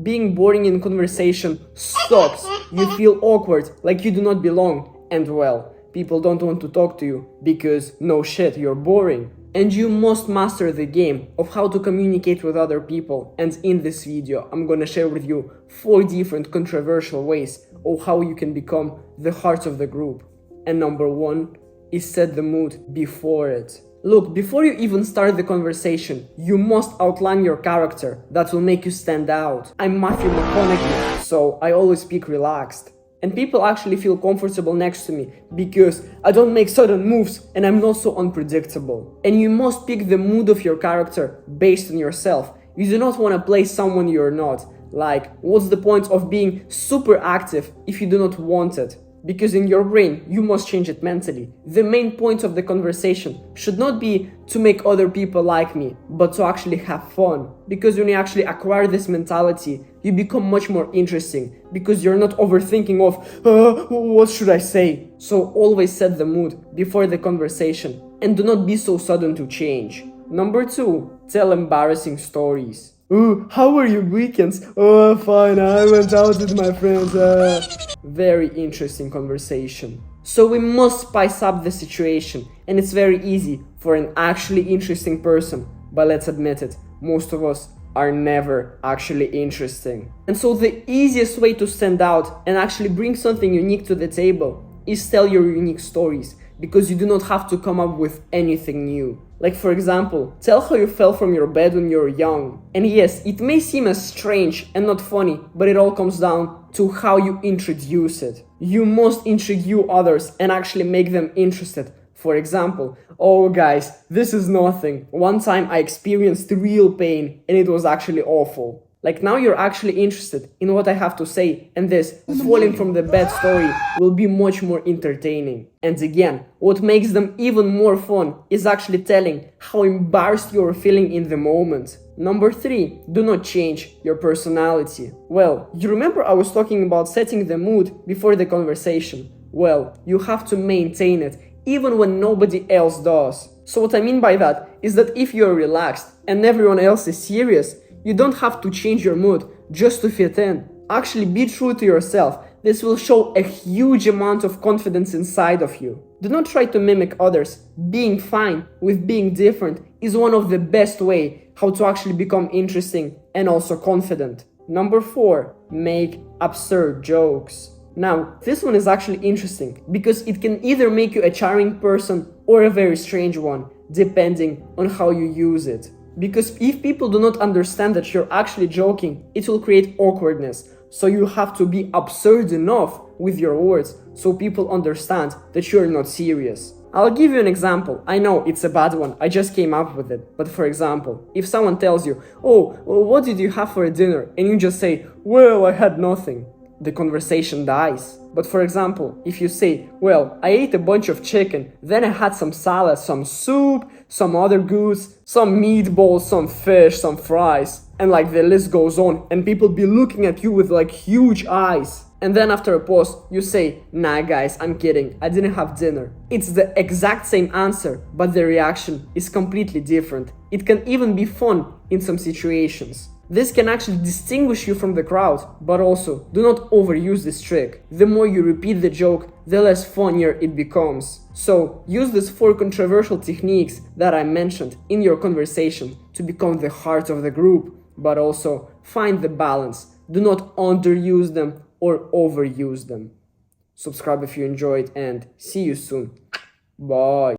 being boring in conversation stops. You feel awkward, like you do not belong, and well, people don't want to talk to you because no shit, you're boring. And you must master the game of how to communicate with other people. And in this video, I'm gonna share with you 4 different controversial ways of how you can become the heart of the group. And number 1 is set the mood before it. Look, before you even start the conversation, you must outline your character that will make you stand out. I'm Matthew McConaughey, so I always speak relaxed. And people actually feel comfortable next to me because I don't make sudden moves and I'm not so unpredictable. And you must pick the mood of your character based on yourself. You do not want to play someone you're not. Like, what's the point of being super active if you do not want it? Because in your brain, you must change it mentally. The main point of the conversation should not be to make other people like me, but to actually have fun. Because when you actually acquire this mentality, you become much more interesting. Because you're not overthinking of, what should I say? So always set the mood before the conversation. And do not be so sudden to change. Number 2, tell embarrassing stories. How were your weekends? Oh, fine, I went out with my friends. Very interesting conversation. So we must spice up the situation, and it's very easy for an actually interesting person. But let's admit it, most of us are never actually interesting. And so the easiest way to stand out and actually bring something unique to the table is tell your unique stories, because you do not have to come up with anything new. Like, for example, tell how you fell from your bed when you were young. And yes, it may seem as strange and not funny, but it all comes down to how you introduce it. You must introduce others and actually make them interested. For example, oh guys, this is nothing. One time I experienced real pain and it was actually awful. Like, now you're actually interested in what I have to say, and this falling from the bed story will be much more entertaining. And again, what makes them even more fun is actually telling how embarrassed you're feeling in the moment. Number 3, do not change your personality. Well, you remember I was talking about setting the mood before the conversation? Well, you have to maintain it even when nobody else does. So what I mean by that is that if you're relaxed and everyone else is serious, you don't have to change your mood just to fit in. Actually, be true to yourself. This will show a huge amount of confidence inside of you. Do not try to mimic others. Being fine with being different is one of the best ways how to actually become interesting and also confident. Number 4, make absurd jokes. Now, this one is actually interesting because it can either make you a charming person or a very strange one, depending on how you use it. Because if people do not understand that you're actually joking, it will create awkwardness. So you have to be absurd enough with your words so people understand that you're not serious. I'll give you an example. I know it's a bad one, I just came up with it. But for example, if someone tells you, oh, what did you have for dinner? And you just say, well, I had nothing. The conversation dies. But for example, if you say, well, I ate a bunch of chicken, then I had some salad, some soup, some other goods, some meatballs, some fish, some fries, and like the list goes on, and people be looking at you with like huge eyes. And then after a pause, you say, nah guys, I'm kidding, I didn't have dinner. It's the exact same answer, but the reaction is completely different. It can even be fun in some situations. This can actually distinguish you from the crowd, but also do not overuse this trick. The more you repeat the joke, the less funnier it becomes. So use these 4 controversial techniques that I mentioned in your conversation to become the heart of the group, but also find the balance. Do not underuse them or overuse them. Subscribe if you enjoyed and see you soon. Bye.